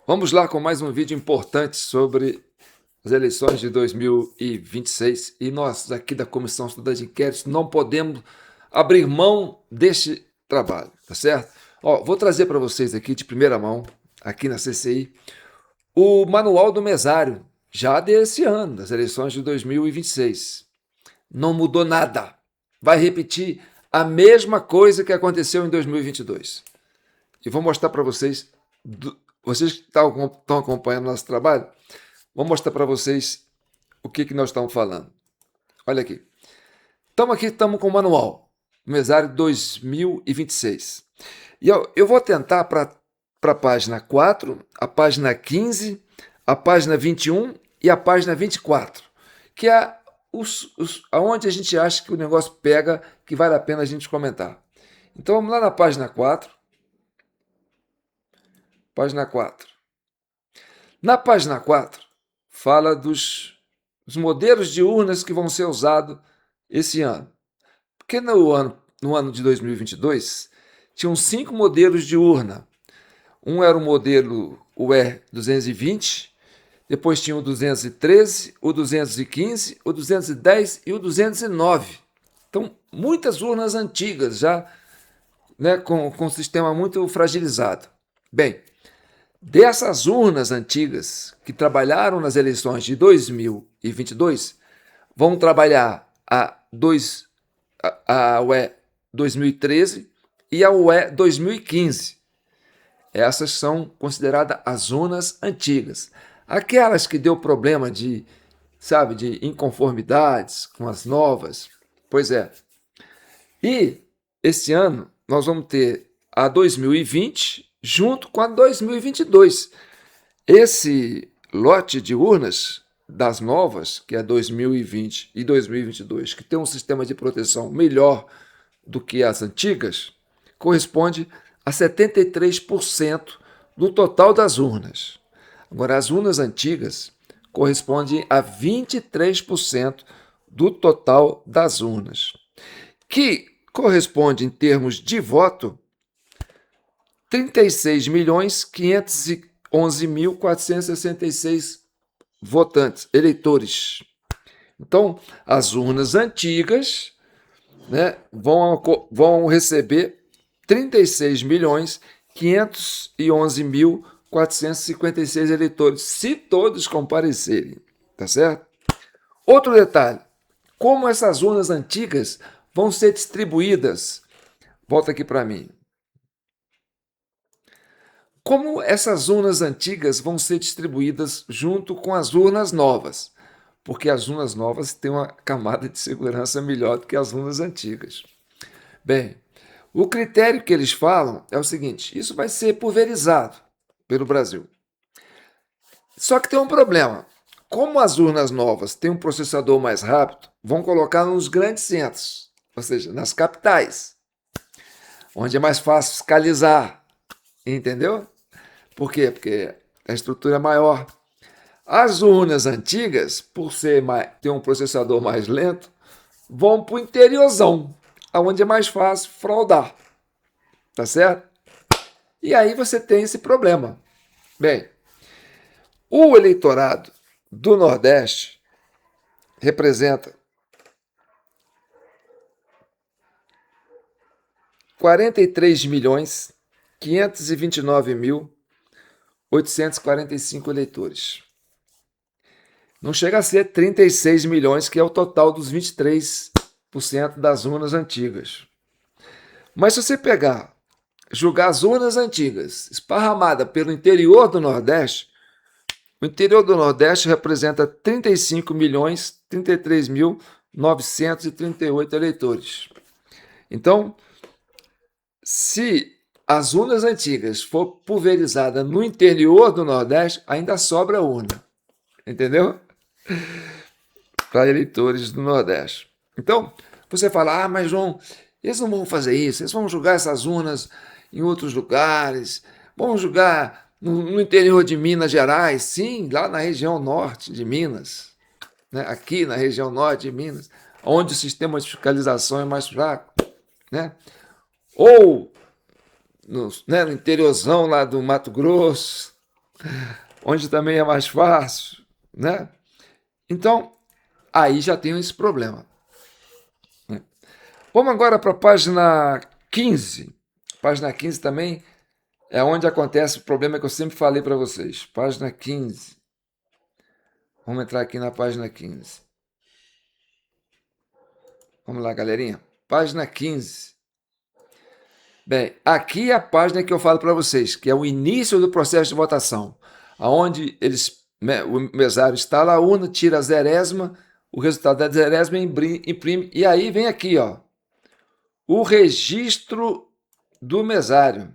Vamos lá com mais um vídeo importante sobre as eleições de 2026 e nós aqui da Comissão Estudante de Inquéritos não podemos abrir mão deste trabalho, tá certo? Vou trazer para vocês aqui de primeira mão, aqui na CCI, o manual do mesário, já desse ano, das eleições de 2026. Não mudou nada. Vai repetir a mesma coisa que aconteceu em 2022. E vou mostrar para vocês, vocês que estão acompanhando nosso trabalho, vou mostrar para vocês o que nós estamos falando. Olha aqui. Estamos com o manual, mesário 2026. E eu vou tentar para a página 4, a página 15, a página 21 e a página 24, que é aonde a gente acha que o negócio pega, que vale a pena a gente comentar. Então vamos lá na página 4. Página 4. Na página 4, fala dos modelos de urnas que vão ser usados esse ano. Porque no ano de 2022, tinham 5 modelos de urna. Um era o modelo UE220, depois tinha o 213, o 215, o 210 e o 209. Então, muitas urnas antigas já, né, com um sistema muito fragilizado. Bem, dessas urnas antigas que trabalharam nas eleições de 2022, vão trabalhar a UE 2013 e a UE 2015. Essas são consideradas as urnas antigas. Aquelas que deu problema de inconformidades com as novas. Pois é. E esse ano nós vamos ter a 2020 junto com a 2022. Esse lote de urnas das novas, que é 2020 e 2022, que tem um sistema de proteção melhor do que as antigas, corresponde a 73% do total das urnas. Agora, as urnas antigas correspondem a 23% do total das urnas, que corresponde, em termos de voto, 36.511.466 votantes, eleitores. Então, as urnas antigas, né, vão receber 36.511.456 eleitores, se todos comparecerem, tá certo? Outro detalhe, como essas urnas antigas vão ser distribuídas? Volta aqui para mim. Como essas urnas antigas vão ser distribuídas junto com as urnas novas? Porque as urnas novas têm uma camada de segurança melhor do que as urnas antigas. Bem, o critério que eles falam é o seguinte: isso vai ser pulverizado pelo Brasil. Só que tem um problema. Como as urnas novas têm um processador mais rápido, vão colocar nos grandes centros, ou seja, nas capitais, onde é mais fácil fiscalizar. Entendeu? Por quê? Porque a estrutura é maior. As urnas antigas, por ter um processador mais lento, vão para o interiorzão, onde é mais fácil fraudar. Tá certo? E aí você tem esse problema. Bem, o eleitorado do Nordeste representa 43.529.845 eleitores. Não chega a ser 36 milhões, que é o total dos 23% das urnas antigas. Mas se você julgar as urnas antigas esparramadas pelo interior do Nordeste, o interior do Nordeste representa 35.033.938 eleitores. Então, se as urnas antigas for pulverizada no interior do Nordeste, ainda sobra urna. Entendeu? Para eleitores do Nordeste. Então, você fala, mas João, eles não vão fazer isso, eles vão julgar essas urnas em outros lugares, vão julgar no interior de Minas Gerais, sim, lá na região norte de Minas, né? Aqui na região norte de Minas, onde o sistema de fiscalização é mais fraco, né? Ou no interiorzão lá do Mato Grosso, onde também é mais fácil, né? Então, aí já tem esse problema. Né? Vamos agora para a página 15. Página 15 também é onde acontece o problema que eu sempre falei para vocês. Página 15. Vamos entrar aqui na página 15. Vamos lá, galerinha. Página 15. Bem, aqui é a página que eu falo para vocês, que é o início do processo de votação, onde o mesário instala a urna, tira a zerésima, o resultado da zerésima imprime, e aí vem aqui, ó, o registro do mesário.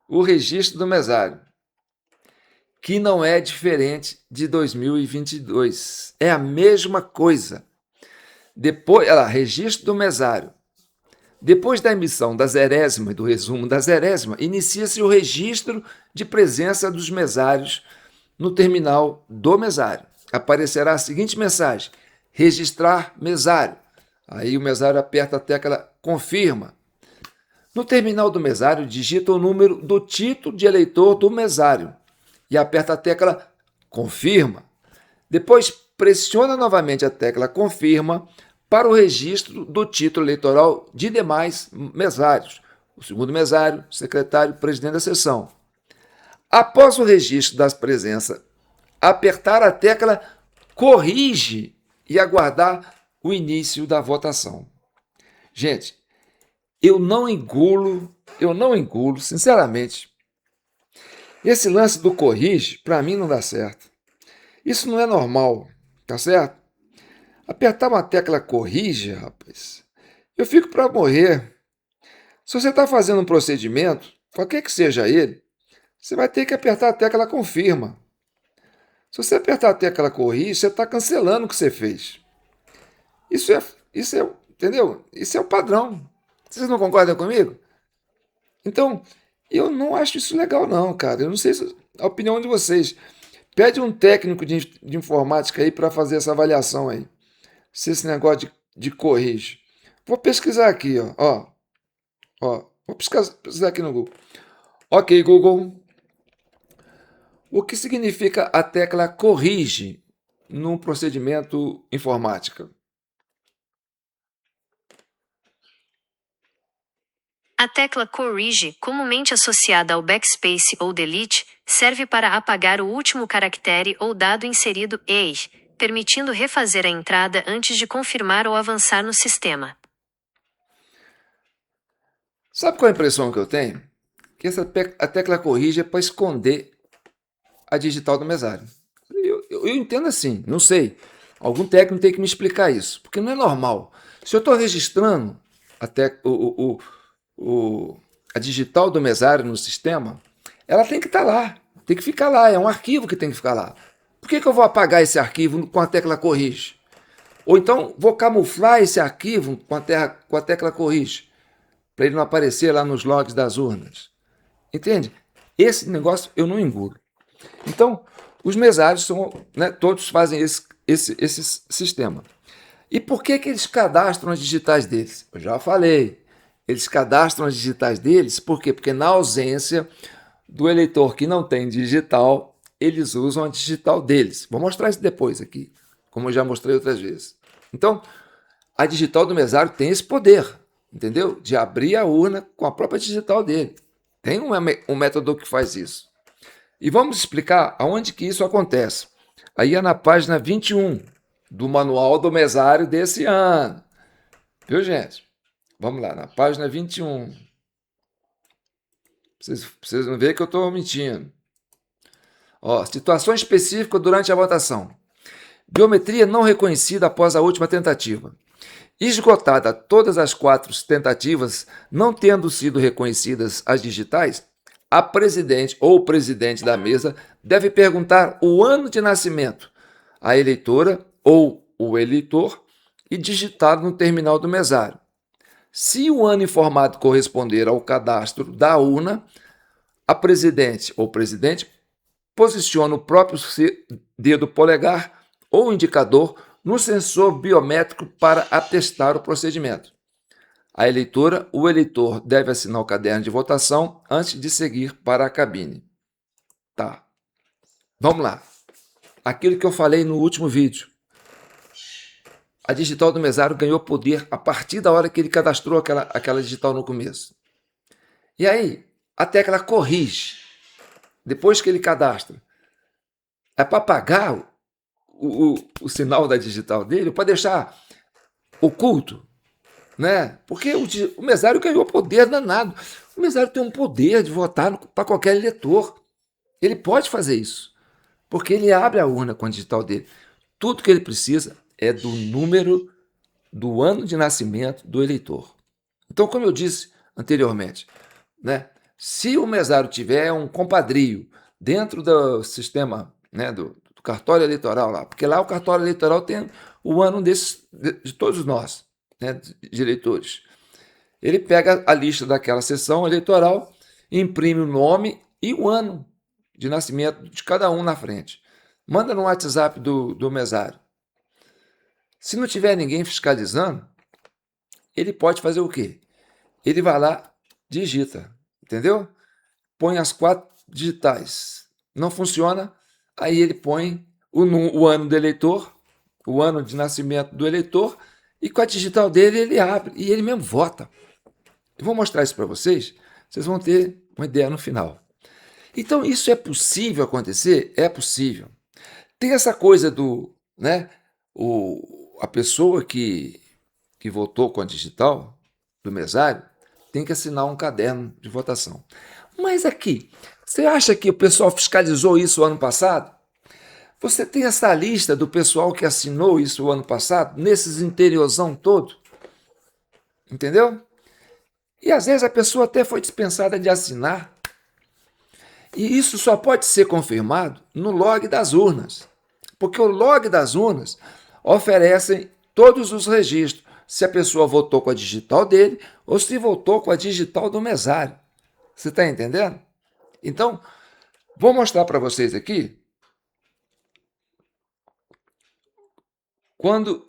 O registro do mesário, que não é diferente de 2022. É a mesma coisa. Depois, olha lá, registro do mesário. Depois da emissão da zerésima e do resumo da zerésima, inicia-se o registro de presença dos mesários no terminal do mesário. Aparecerá a seguinte mensagem: registrar mesário. Aí o mesário aperta a tecla confirma. No terminal do mesário, digita o número do título de eleitor do mesário e aperta a tecla confirma. Depois pressiona novamente a tecla confirma para o registro do título eleitoral de demais mesários, o segundo mesário, secretário, presidente da sessão. Após o registro das presenças, apertar a tecla corrige e aguardar o início da votação. Gente, eu não engulo, sinceramente. Esse lance do corrige, para mim, não dá certo. Isso não é normal, tá certo? Apertar uma tecla corrige, rapaz, eu fico para morrer. Se você está fazendo um procedimento, qualquer que seja ele, você vai ter que apertar a tecla confirma. Se você apertar a tecla corrige, você está cancelando o que você fez. Isso é, entendeu? Isso é o padrão. Vocês não concordam comigo? Então, eu não acho isso legal não, cara. Eu não sei a opinião de vocês. Pede um técnico de informática aí para fazer essa avaliação aí. Se esse negócio de corrige. Vou pesquisar aqui, ó. Vou pesquisar aqui no Google. Ok, Google. O que significa a tecla corrige num procedimento informática? A tecla corrige, comumente associada ao backspace ou delete, serve para apagar o último caractere ou dado inserido permitindo refazer a entrada antes de confirmar ou avançar no sistema. Sabe qual é a impressão que eu tenho? Que a tecla corrige é para esconder a digital do mesário. Eu entendo assim, não sei. Algum técnico tem que me explicar isso, porque não é normal. Se eu estou registrando até a digital do mesário no sistema, ela tem que estar lá, tem que ficar lá, é um arquivo que tem que ficar lá. Por que eu vou apagar esse arquivo com a tecla corrige? Ou então vou camuflar esse arquivo com a tecla corrige, para ele não aparecer lá nos logs das urnas. Entende? Esse negócio eu não engulo. Então, os mesários todos fazem esse sistema. E por que eles cadastram as digitais deles? Eu já falei. Eles cadastram as digitais deles, por quê? Porque na ausência do eleitor que não tem digital, eles usam a digital deles. Vou mostrar isso depois aqui, como eu já mostrei outras vezes. Então, a digital do mesário tem esse poder, entendeu? De abrir a urna com a própria digital dele. Tem um método que faz isso. E vamos explicar aonde que isso acontece. Aí é na página 21 do Manual do Mesário desse ano. Viu, gente? Vamos lá, na página 21. Vocês não veem que eu estou mentindo. Ó, situação específica durante a votação. Biometria não reconhecida após a última tentativa. Esgotada todas as 4 tentativas, não tendo sido reconhecidas as digitais, a presidente ou o presidente da mesa deve perguntar o ano de nascimento à eleitora ou o eleitor e digitar no terminal do mesário. Se o ano informado corresponder ao cadastro da urna, a presidente ou presidente posiciona o próprio dedo polegar ou indicador no sensor biométrico para atestar o procedimento. A eleitora, o eleitor deve assinar o caderno de votação antes de seguir para a cabine. Tá. Vamos lá. Aquilo que eu falei no último vídeo. A digital do mesário ganhou poder a partir da hora que ele cadastrou aquela digital no começo. E aí, a tecla corrige. Depois que ele cadastra. É para apagar o sinal da digital dele, para deixar oculto, né? Porque o mesário ganhou poder danado. O mesário tem um poder de votar para qualquer eleitor. Ele pode fazer isso, porque ele abre a urna com a digital dele. Tudo que ele precisa é do número do ano de nascimento do eleitor. Então, como eu disse anteriormente, né? Se o mesário tiver um compadrio dentro do sistema, né, do cartório eleitoral lá, porque lá o cartório eleitoral tem o ano de todos nós, né, de eleitores. Ele pega a lista daquela sessão eleitoral, imprime o nome e o ano de nascimento de cada um na frente. Manda no WhatsApp do mesário. Se não tiver ninguém fiscalizando, ele pode fazer o quê? Ele vai lá, digita, entendeu? Põe as 4 digitais. Não funciona, aí ele põe o ano do eleitor, o ano de nascimento do eleitor, e com a digital dele ele abre e ele mesmo vota. Eu vou mostrar isso para vocês, vocês vão ter uma ideia no final. Então, isso é possível acontecer? É possível. Tem essa coisa do, né, a pessoa que votou com a digital do mesário tem que assinar um caderno de votação. Mas aqui, você acha que o pessoal fiscalizou isso o ano passado? Você tem essa lista do pessoal que assinou isso o ano passado, nesses interiorzão todo? Entendeu? E às vezes a pessoa até foi dispensada de assinar. E isso só pode ser confirmado no log das urnas. Porque o log das urnas oferecem todos os registros, se a pessoa votou com a digital dele ou se votou com a digital do mesário. Você está entendendo? Então, vou mostrar para vocês aqui quando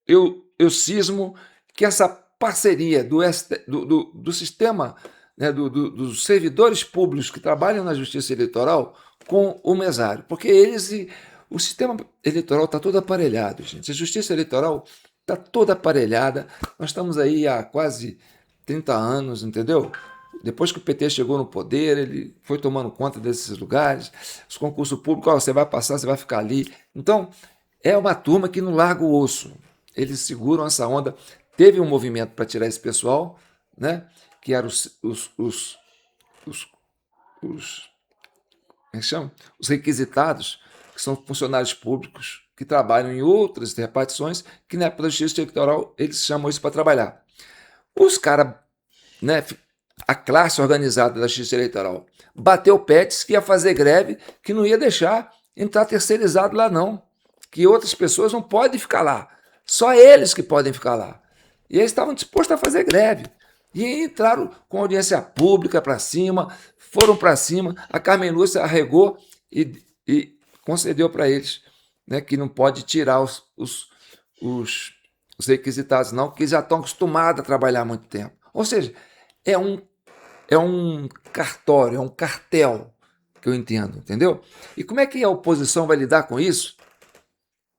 eu cismo que essa parceria do sistema, né, dos servidores públicos que trabalham na Justiça Eleitoral com o mesário, porque o sistema eleitoral está todo aparelhado, gente. A Justiça Eleitoral está toda aparelhada. Nós estamos aí há quase 30 anos, entendeu? Depois que o PT chegou no poder, ele foi tomando conta desses lugares, os concursos públicos, você vai passar, você vai ficar ali. Então, é uma turma que não larga o osso. Eles seguram essa onda. Teve um movimento para tirar esse pessoal, né? Que eram como é que chama? Os requisitados, que são funcionários públicos que trabalham em outras repartições, que na época da Justiça Eleitoral eles chamam isso para trabalhar. Os caras, né, a classe organizada da Justiça Eleitoral, bateu o pé, disse que ia fazer greve, que não ia deixar entrar terceirizado lá não, que outras pessoas não podem ficar lá, só eles que podem ficar lá. E eles estavam dispostos a fazer greve. E entraram com audiência pública para cima, foram para cima, a Carmen Lúcia arregou e concedeu para eles, né, que não pode tirar os requisitados não, porque já estão acostumados a trabalhar há muito tempo. Ou seja, é um cartório, é um cartel, que eu entendo, entendeu? E como é que a oposição vai lidar com isso?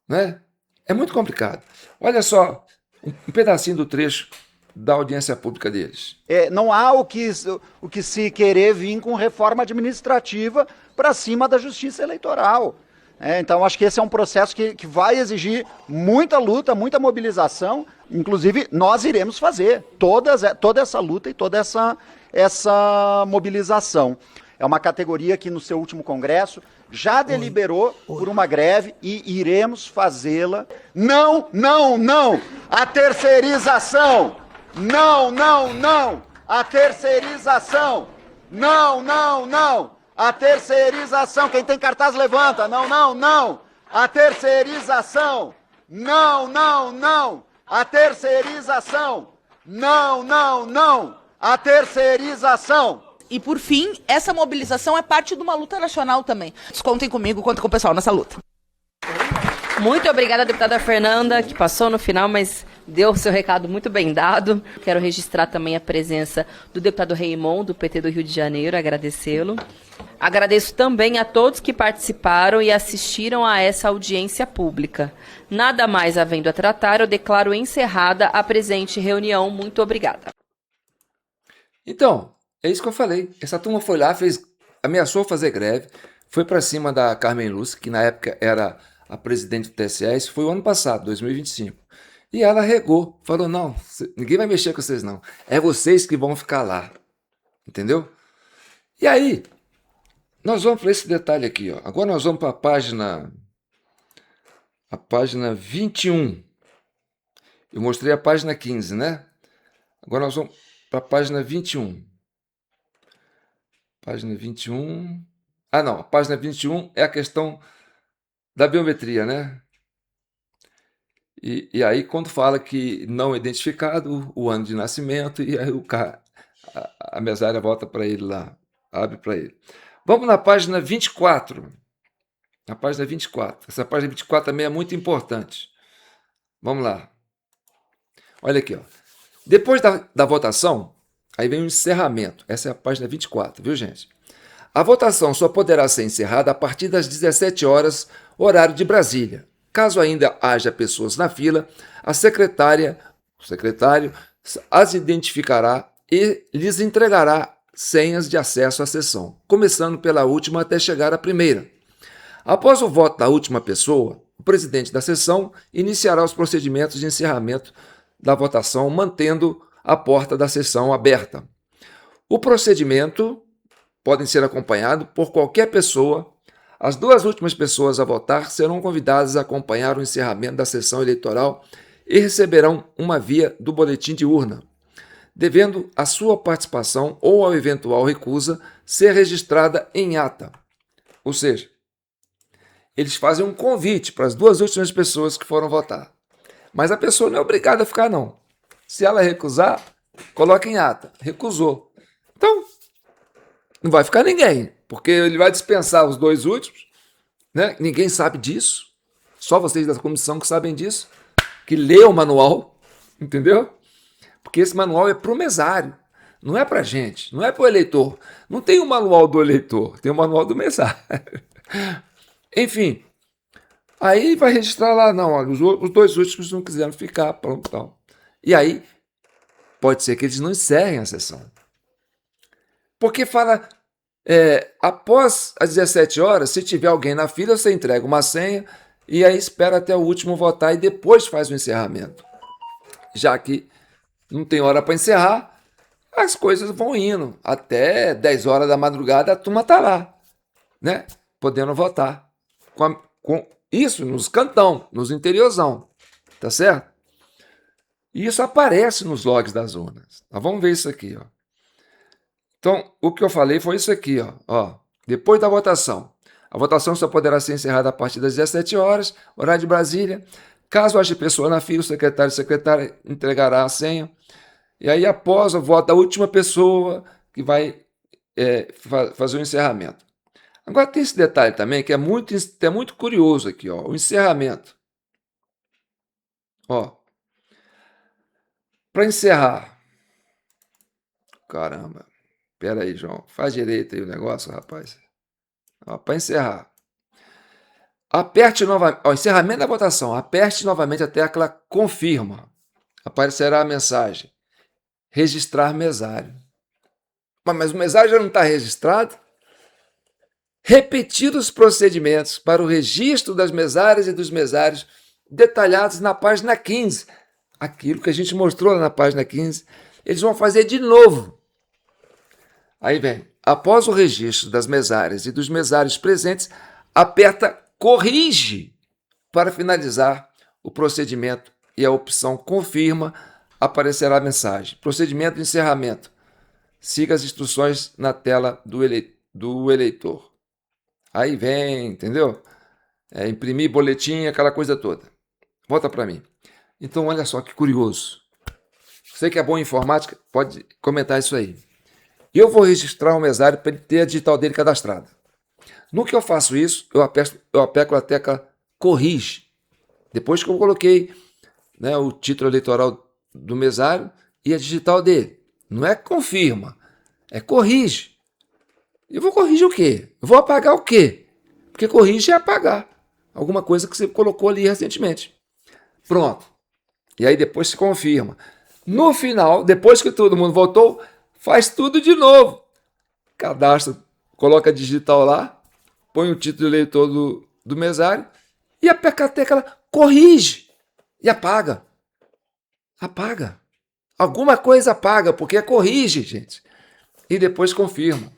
Né? É muito complicado. Olha só um pedacinho do trecho da audiência pública deles. Não há o que se querer vir com reforma administrativa para cima da Justiça Eleitoral. Então, acho que esse é um processo que vai exigir muita luta, muita mobilização. Inclusive, nós iremos fazer toda essa luta e toda essa mobilização. É uma categoria que, no seu último congresso, já deliberou por uma greve e iremos fazê-la. Não, não, não! A terceirização! Não, não, não! A terceirização! Não, não, não! A terceirização! Quem tem cartaz, levanta! Não, não, não! A terceirização! Não, não, não! A terceirização! Não, não, não! A terceirização! E, por fim, essa mobilização é parte de uma luta nacional também. Contem comigo, contem com o pessoal nessa luta. Muito obrigada, deputada Fernanda, que passou no final, mas deu o seu recado muito bem dado. Quero registrar também a presença do deputado Raymond, do PT do Rio de Janeiro, agradecê-lo. Agradeço também a todos que participaram e assistiram a essa audiência pública. Nada mais havendo a tratar, eu declaro encerrada a presente reunião. Muito obrigada. Então, é isso que eu falei. Essa turma foi lá, ameaçou fazer greve, foi para cima da Carmen Lúcia, que na época era a presidente do TSE, isso foi o ano passado, 2025. E ela regou, falou, não, ninguém vai mexer com vocês não, é vocês que vão ficar lá, entendeu? E aí, nós vamos para esse detalhe aqui, ó. Agora nós vamos para a página 21. Eu mostrei a página 15, né? Agora nós vamos para a página 21. Página 21. Ah, não, a página 21 é a questão da biometria, né? E aí, quando fala que não identificado o ano de nascimento, e aí a mesária volta para ele lá, abre para ele. Vamos na página 24. Na página 24. Essa página 24 também é muito importante. Vamos lá. Olha aqui, ó. Depois da votação, aí vem o encerramento. Essa é a página 24, viu, gente? A votação só poderá ser encerrada a partir das 17 horas, horário de Brasília. Caso ainda haja pessoas na fila, o secretário as identificará e lhes entregará senhas de acesso à sessão, começando pela última até chegar à primeira. Após o voto da última pessoa, o presidente da sessão iniciará os procedimentos de encerramento da votação, mantendo a porta da sessão aberta. O procedimento pode ser acompanhado por qualquer pessoa. As duas últimas pessoas a votar serão convidadas a acompanhar o encerramento da sessão eleitoral e receberão uma via do boletim de urna, devendo a sua participação ou a eventual recusa ser registrada em ata. Ou seja, eles fazem um convite para as duas últimas pessoas que foram votar. Mas a pessoa não é obrigada a ficar, não. Se ela recusar, coloca em ata. Recusou. Então, não vai ficar ninguém, porque ele vai dispensar os dois últimos, né? Ninguém sabe disso. Só vocês da comissão que sabem disso, que lê o manual, entendeu? Porque esse manual é para o mesário, não é para a gente, não é para o eleitor. Não tem o manual do eleitor, tem o manual do mesário. Enfim, aí vai registrar lá, não, olha, os dois últimos não quiseram ficar, pronto, tal. E aí, pode ser que eles não encerrem a sessão. Porque fala, após as 17 horas, se tiver alguém na fila, você entrega uma senha e aí espera até o último votar e depois faz o encerramento. Já que não tem hora para encerrar, as coisas vão indo. Até 10 horas da madrugada a turma está lá, né? Podendo votar. Com isso nos cantão, nos interiorzão. Tá certo? E isso aparece nos logs das urnas. Nós vamos ver isso aqui, ó. Então, o que eu falei foi isso aqui, ó. Depois da votação. A votação só poderá ser encerrada a partir das 17 horas, horário de Brasília. Caso haja pessoa na fila, o secretária entregará a senha. E aí, após o voto da última pessoa, que vai fazer o encerramento. Agora, tem esse detalhe também, que é muito curioso aqui, ó. O encerramento. Ó. Para encerrar. Caramba. Espera aí, João. Faz direito aí o negócio, rapaz. Para encerrar. Aperte novamente. Encerramento da votação. Aperte novamente a tecla confirma. Aparecerá a mensagem. Registrar mesário. Mas o mesário já não está registrado? Repetir os procedimentos para o registro das mesárias e dos mesários detalhados na página 15. Aquilo que a gente mostrou lá na página 15. Eles vão fazer de novo. Aí vem, após o registro das mesárias e dos mesários presentes, aperta corrige para finalizar o procedimento e a opção confirma, aparecerá a mensagem. Procedimento de encerramento. Siga as instruções na tela do eleitor. Aí vem, entendeu? Imprimir boletim, aquela coisa toda. Volta para mim. Então, olha só que curioso. Você que é bom em informática, pode comentar isso aí. Eu vou registrar o mesário para ele ter a digital dele cadastrada. No que eu faço isso, eu aperto a tecla corrige. Depois que eu coloquei, né, o título eleitoral do mesário e a digital dele. Não é confirma, é corrige. Eu vou corrigir o quê? Eu vou apagar o quê? Porque corrigir é apagar alguma coisa que você colocou ali recentemente. Pronto. E aí depois se confirma. No final, depois que todo mundo votou, faz tudo de novo. Cadastra, coloca digital lá, põe o título de eleitor do mesário e aperta a tecla corrige e apaga. Apaga. Alguma coisa apaga, porque é corrige, gente. E depois confirma.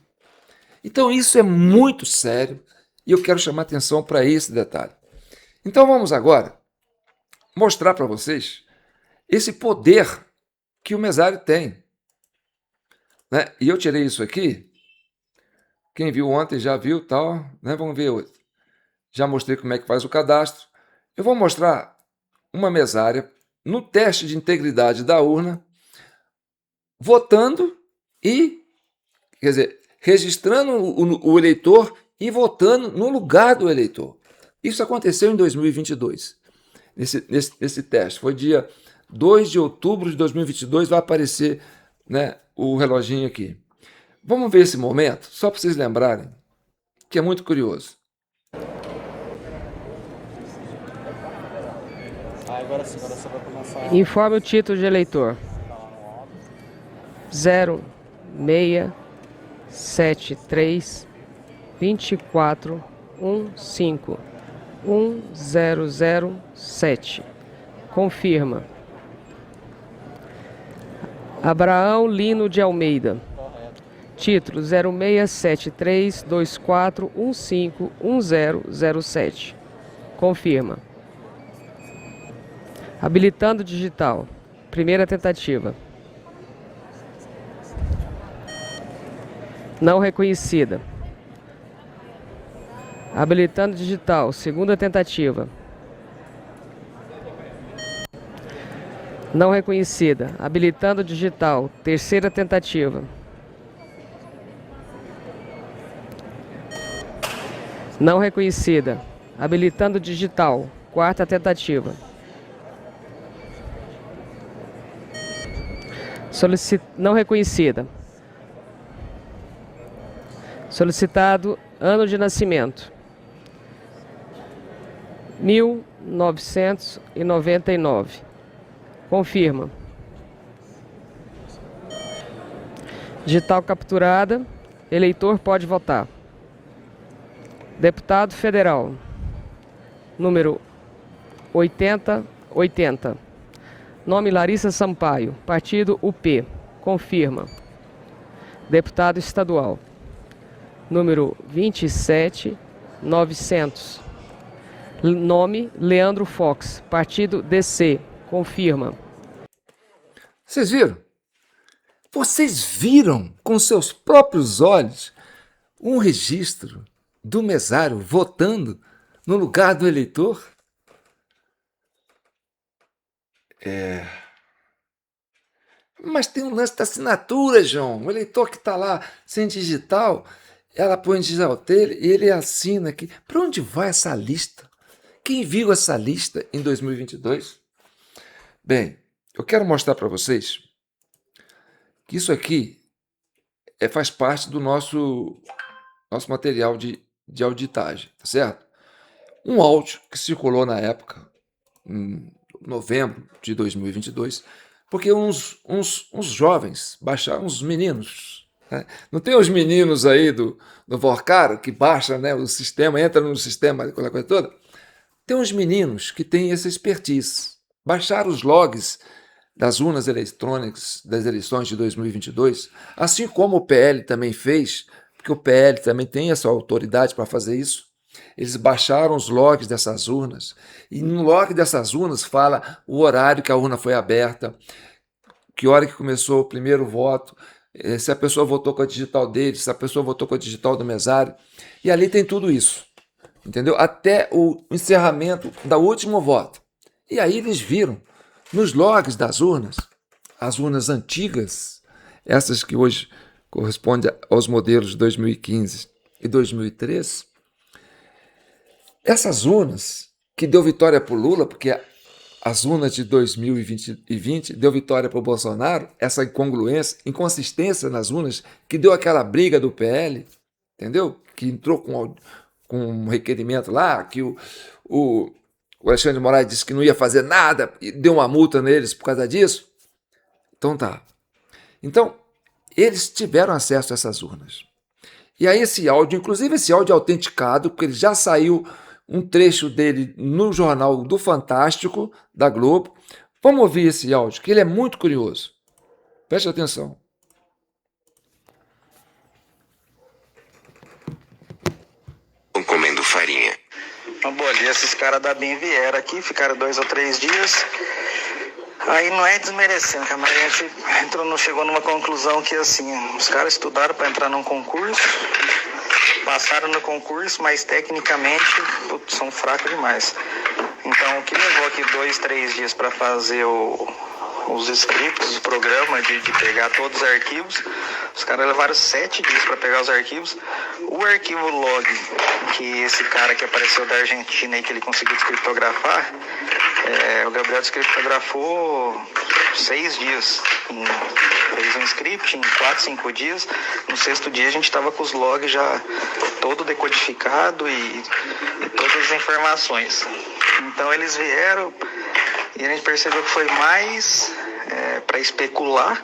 Então isso é muito sério e eu quero chamar atenção para esse detalhe. Então vamos agora mostrar para vocês esse poder que o mesário tem. Né? E eu tirei isso aqui. Quem viu ontem já viu, tal, né? Vamos ver hoje. Já mostrei como é que faz o cadastro. Eu vou mostrar uma mesária no teste de integridade da urna, votando e, quer dizer, registrando o eleitor e votando no lugar do eleitor. Isso aconteceu em 2022, nesse teste. Foi dia 2 de outubro de 2022, vai aparecer, né, o reloginho aqui. Vamos ver esse momento, só para vocês lembrarem, que é muito curioso. Agora sim, agora você vai começar. Informe o título de eleitor. 0673 24 15 1007. Confirma. Abraão Lino de Almeida. Título 0673 24 15 1007. Confirma. Habilitando digital. Primeira tentativa. Não reconhecida. Habilitando digital. Segunda tentativa. Não reconhecida. Habilitando digital. Terceira tentativa. Não reconhecida. Habilitando digital. Quarta tentativa. Não reconhecida. Solicitado ano de nascimento. 1999. Confirma. Digital capturada. Eleitor pode votar. Deputado Federal. Número 8080. Nome Larissa Sampaio. Partido UP. Confirma. Deputado estadual. Número 27900. Nome Leandro Fox. Partido DC. Confirma. Vocês viram? Vocês viram com seus próprios olhos um registro do mesário votando no lugar do eleitor? Mas tem um lance da assinatura, João. O eleitor que está lá sem digital, ela põe digital dele e ele assina aqui. Para onde vai essa lista? Quem viu essa lista em 2022? Bem, eu quero mostrar para vocês que isso aqui faz parte do nosso material de auditagem, tá certo? Um áudio que circulou na época, em novembro de 2022, porque uns jovens baixaram, uns meninos, né? Não tem os meninos aí do Vorcaro que baixa, né, o sistema, entra no sistema, aquela coisa toda? Tem uns meninos que têm essa expertise, baixaram os logs das urnas eletrônicas das eleições de 2022, assim como o PL também fez, porque o PL também tem essa autoridade para fazer isso. Eles baixaram os logs dessas urnas, e no log dessas urnas fala o horário que a urna foi aberta, que hora que começou o primeiro voto, se a pessoa votou com a digital dele, se a pessoa votou com a digital do mesário, e ali tem tudo isso, entendeu? Até o encerramento do último voto. E aí eles viram nos logs das urnas, as urnas antigas, essas que hoje correspondem aos modelos de 2015 e 2003, essas urnas que deu vitória para o Lula, porque as urnas de 2020 deu vitória para o Bolsonaro, essa incongruência, inconsistência nas urnas, que deu aquela briga do PL, entendeu? Que entrou com um requerimento lá, que o Alexandre de Moraes disse que não ia fazer nada e deu uma multa neles por causa disso. Então tá. Então, eles tiveram acesso a essas urnas. E aí esse áudio, inclusive esse áudio é autenticado, porque ele já saiu um trecho dele no Jornal do Fantástico, da Globo. Vamos ouvir esse áudio, que ele é muito curioso. Preste atenção. Comendo farinha. Bom dia, esses caras da BIM vieram aqui, ficaram 2 ou 3 dias. Aí não é desmerecendo, mas a gente chegou numa conclusão que assim, os caras estudaram para entrar num concurso, passaram no concurso, mas tecnicamente são fracos demais. Então o que levou aqui 2, 3 dias para fazer os scripts do programa, de pegar todos os arquivos, os caras levaram 7 dias para pegar os arquivos. O arquivo log, que esse cara que apareceu da Argentina e que ele conseguiu descriptografar, o Gabriel descriptografou 6 dias. Fez um script em 4, 5 dias. No 6º dia a gente estava com os logs já todo decodificado e todas as informações. Então eles vieram e a gente percebeu que foi mais para especular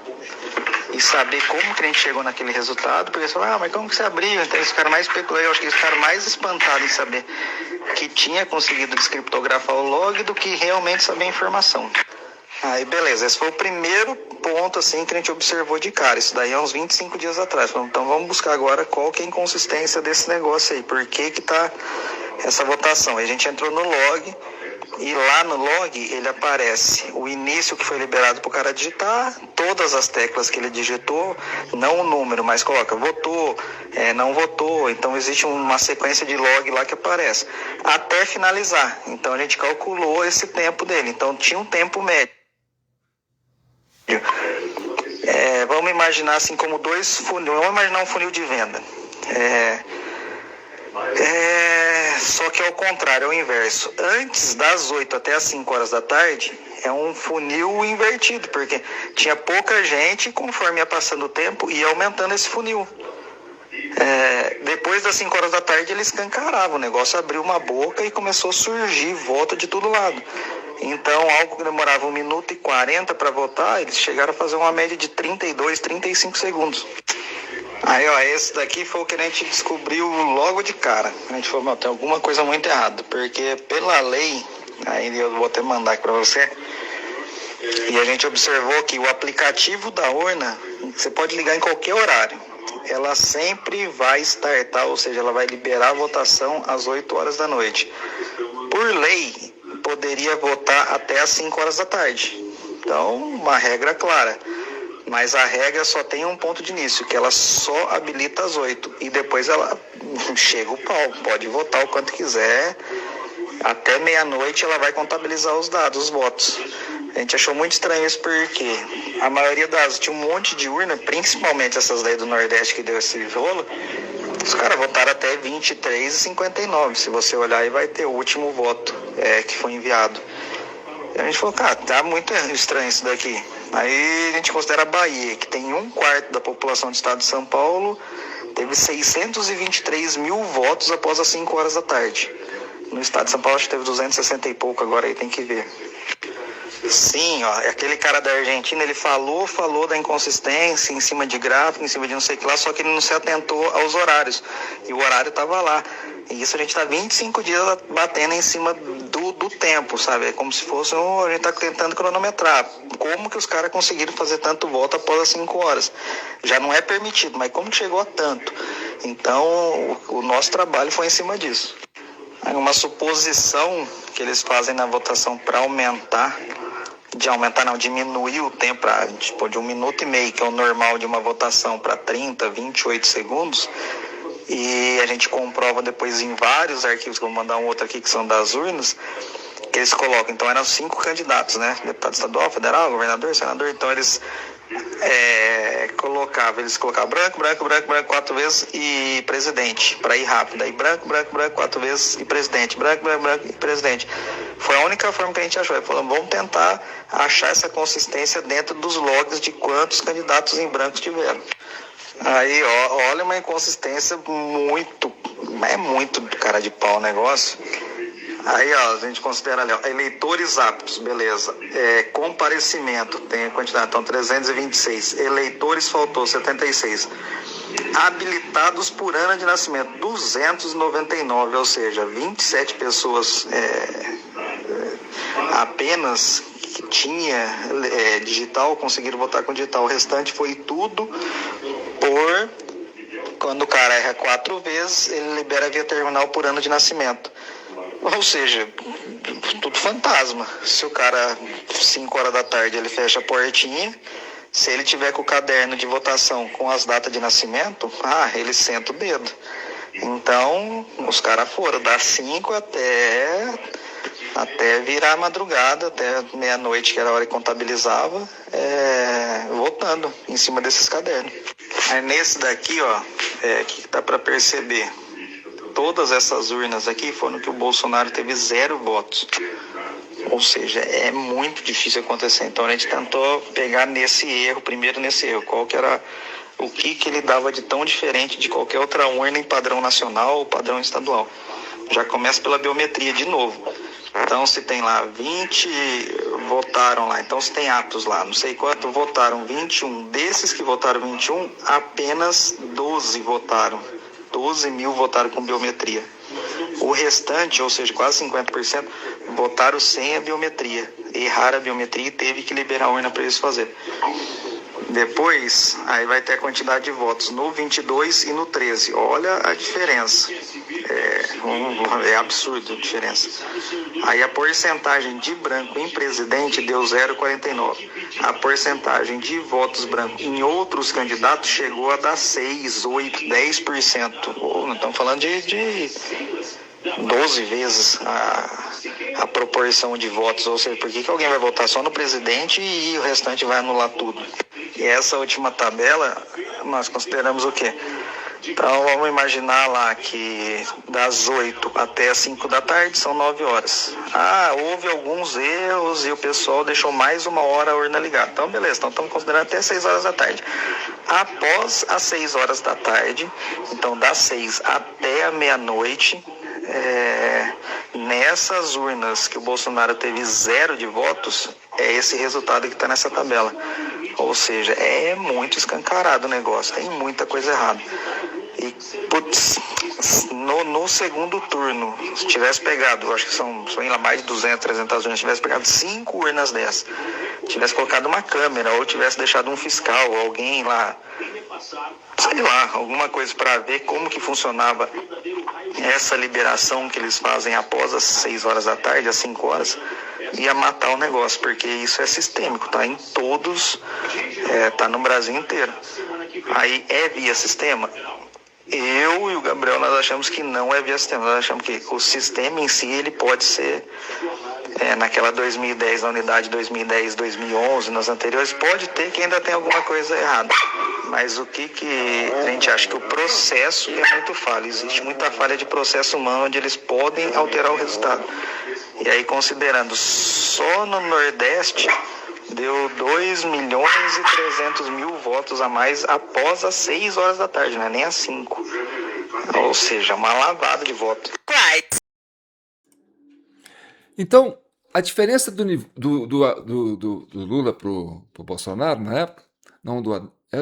e saber como que a gente chegou naquele resultado, porque eles falaram, mas como que você abriu? Então eles ficaram mais especulando, eu acho que eles ficaram mais espantados em saber que tinha conseguido descriptografar o log do que realmente saber a informação. Aí beleza, esse foi o primeiro ponto assim que a gente observou de cara, isso daí há uns 25 dias atrás. Então vamos buscar agora qual que é a inconsistência desse negócio aí, por que que tá essa votação. Aí a gente entrou no log, e lá no log ele aparece o início que foi liberado para o cara digitar, todas as teclas que ele digitou, não o número, mas coloca votou, não votou. Então existe uma sequência de log lá que aparece, até finalizar. Então a gente calculou esse tempo dele, então tinha um tempo médio. Vamos imaginar assim como 2 funis, vamos imaginar um funil de venda. Só que é o contrário, é o inverso. Antes das 8 até as 5 horas da tarde, é um funil invertido, porque tinha pouca gente, conforme ia passando o tempo, ia aumentando esse funil. Depois das 5 horas da tarde, ele escancarava, o negócio abriu uma boca e começou a surgir volta de todo lado. Então, algo que demorava 1 minuto e 40 para votar, eles chegaram a fazer uma média de 32, 35 segundos. Aí, ó, esse daqui foi o que a gente descobriu logo de cara. A gente falou, meu, tem alguma coisa muito errada, porque pela lei, aí eu vou até mandar aqui para você, e a gente observou que o aplicativo da urna, você pode ligar em qualquer horário, ela sempre vai startar, ou seja, ela vai liberar a votação às 8 horas da noite. Por lei, poderia votar até às 5 horas da tarde. Então, uma regra clara. Mas a regra só tem um ponto de início, que ela só habilita às 8. E depois ela chega o pau, pode votar o quanto quiser. Até meia-noite ela vai contabilizar os dados, os votos. A gente achou muito estranho isso porque a maioria das... Tinha um monte de urna, principalmente essas daí do Nordeste que deu esse rolo. Os caras votaram até 23h59. Se você olhar aí vai ter o último voto que foi enviado. E a gente falou, cara, tá muito estranho isso daqui. Aí a gente considera a Bahia, que tem 1/4 da população do estado de São Paulo, teve 623 mil votos após as 5 horas da tarde. No estado de São Paulo acho que teve 260 e pouco, agora aí tem que ver. Sim, ó, aquele cara da Argentina, ele falou da inconsistência em cima de gráfico, em cima de não sei o que lá, só que ele não se atentou aos horários. E o horário estava lá. E isso a gente está 25 dias batendo em cima do tempo, sabe? É como se fosse a gente está tentando cronometrar. Como que os caras conseguiram fazer tanto voto após as 5 horas? Já não é permitido, mas como que chegou a tanto? Então, o nosso trabalho foi em cima disso. Uma suposição que eles fazem na votação para diminuir o tempo tipo, de 1 minuto e meio, que é o normal de uma votação, para 30, 28 segundos. E a gente comprova depois em vários arquivos, que eu vou mandar um outro aqui que são das urnas, que eles colocam. Então eram 5 candidatos, né? Deputado estadual, federal, governador, senador. Então eles colocavam branco, 4 vezes e presidente, para ir rápido. Aí branco, 4 vezes e presidente, branco e presidente. Foi a única forma que a gente achou. Falamos, vamos tentar achar essa consistência dentro dos logs de quantos candidatos em branco tiveram. Aí, ó, olha uma inconsistência muito, é muito cara de pau o negócio. Aí, ó, a gente considera ali, ó, eleitores aptos, beleza. Comparecimento, tem a quantidade, então 326. Eleitores faltou 76. Habilitados por ano de nascimento, 299, ou seja, 27 pessoas apenas que tinha digital, conseguiram votar com digital. O restante foi tudo por... Quando o cara erra 4 vezes, ele libera via terminal por ano de nascimento. Ou seja, tudo fantasma. Se o cara, 5 horas da tarde, ele fecha a portinha, se ele tiver com o caderno de votação com as datas de nascimento, ele senta o dedo. Então, os caras foram das 5 até virar a madrugada, até meia-noite, que era a hora que contabilizava, votando em cima desses cadernos. Aí nesse daqui, ó, que dá para perceber, todas essas urnas aqui foram que o Bolsonaro teve 0 votos. Ou seja, é muito difícil acontecer. Então a gente tentou pegar primeiro nesse erro, qual que era, o que ele dava de tão diferente de qualquer outra urna em padrão nacional ou padrão estadual. Já começa pela biometria de novo. Então se tem lá 20 votaram lá, então se tem aptos lá, não sei quanto, votaram 21. Desses que votaram 21, apenas 12 votaram. 12 mil votaram com biometria. O restante, ou seja, quase 50%, votaram sem a biometria. Erraram a biometria e teve que liberar a urna para eles fazerem. Depois, aí vai ter a quantidade de votos no 22 e no 13. Olha a diferença. É absurdo a diferença. Aí a porcentagem de branco em presidente deu 0,49. A porcentagem de votos brancos em outros candidatos chegou a dar 6, 8, 10%. Não estamos falando de 12 vezes a proporção de votos. Ou seja, por que alguém vai votar só no presidente e o restante vai anular tudo? E essa última tabela, nós consideramos o quê? Então vamos imaginar lá que das 8 até as 5 da tarde são 9 horas. Houve alguns erros e o pessoal deixou mais 1 hora a urna ligada. Então beleza, então estamos considerando até 6 horas da tarde. Após as 6 horas da tarde, então das 6 até a meia-noite, nessas urnas que o Bolsonaro teve 0 de votos, é esse resultado que está nessa tabela. Ou seja, é muito escancarado o negócio, tem muita coisa errada. E, no segundo turno, se tivesse pegado, acho que são lá mais de 200, 300 urnas, tivesse pegado 5 urnas dessas, tivesse colocado uma câmera, ou tivesse deixado um fiscal, alguém lá, sei lá, alguma coisa para ver como que funcionava essa liberação que eles fazem após as 6 horas da tarde, às 5 horas, ia matar o negócio, porque isso é sistêmico, tá em todos, tá no Brasil inteiro. Aí é via sistema? Eu e o Gabriel, nós achamos que não é via sistema, nós achamos que o sistema em si, ele pode ser, naquela 2010, na unidade 2010, 2011, nas anteriores, pode ter que ainda tem alguma coisa errada. Mas o que a gente acha que o processo é muito falho, existe muita falha de processo humano onde eles podem alterar o resultado. E aí, considerando só no Nordeste, deu 2.300.000 votos a mais após as 6 horas da tarde, não é nem às 5. Ou seja, uma lavada de votos. Então, a diferença do Lula pro Bolsonaro na época,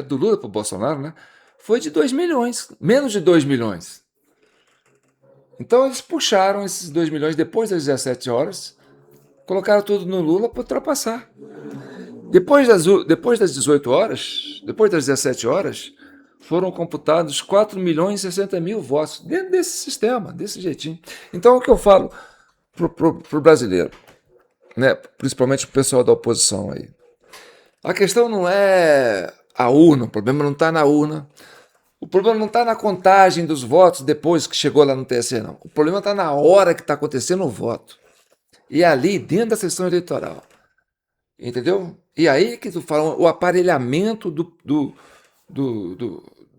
do Lula pro Bolsonaro, né? Foi de 2 milhões, menos de 2 milhões. Então eles puxaram esses 2 milhões depois das 17 horas, colocaram tudo no Lula para ultrapassar. Depois das 18 horas, depois das 17 horas, foram computados 4.060.000 votos dentro desse sistema, desse jeitinho. Então, o que eu falo pro brasileiro, né, principalmente pro pessoal da oposição aí, a questão não é a urna, o problema não está na urna, o problema não está na contagem dos votos depois que chegou lá no TSE, não. O problema está na hora que está acontecendo o voto. E ali, dentro da sessão eleitoral. Entendeu? E aí que tu fala o aparelhamento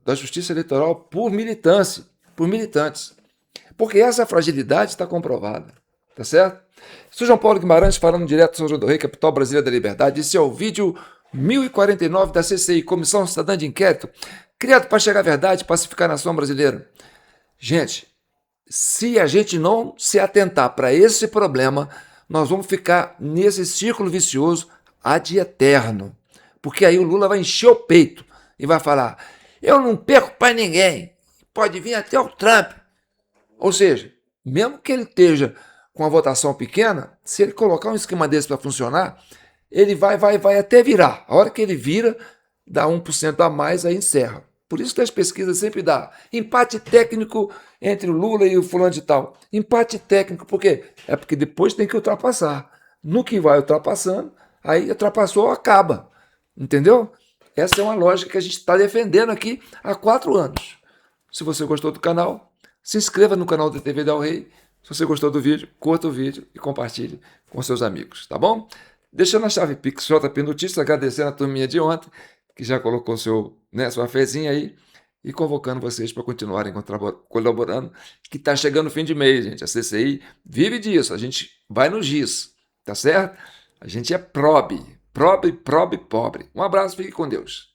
da justiça eleitoral por militância, por militantes. Porque essa fragilidade está comprovada. Tá certo? Sou João Paulo Guimarães, falando direto de São João do Rei, capital brasileira da liberdade. Esse é o vídeo 1049 da CCI, Comissão Cidadã de Inquérito. criado para chegar à verdade, pacificar a nação brasileira. Gente, se a gente não se atentar para esse problema, nós vamos ficar nesse círculo vicioso ad eterno. Porque aí o Lula vai encher o peito e vai falar: eu não perco para ninguém, pode vir até o Trump. Ou seja, mesmo que ele esteja com a votação pequena, se ele colocar um esquema desse para funcionar, ele vai até virar. A hora que ele vira, dá 1% a mais, aí encerra. Por isso que as pesquisas sempre dão empate técnico entre o Lula e o fulano de tal. Empate técnico, por quê? É porque depois tem que ultrapassar. No que vai ultrapassando, aí ultrapassou, acaba. Entendeu? Essa é uma lógica que a gente está defendendo aqui há 4 anos. Se você gostou do canal, se inscreva no canal da TV Del Rey. Se você gostou do vídeo, curta o vídeo e compartilhe com seus amigos, tá bom? Deixando a chave Pix JP Notícias, agradecendo a turminha de ontem, que já colocou sua fezinha aí, e convocando vocês para continuarem colaborando, que está chegando o fim de mês, gente. A CCI vive disso, a gente vai no GIS, tá certo? A gente é pobre. Um abraço, fique com Deus.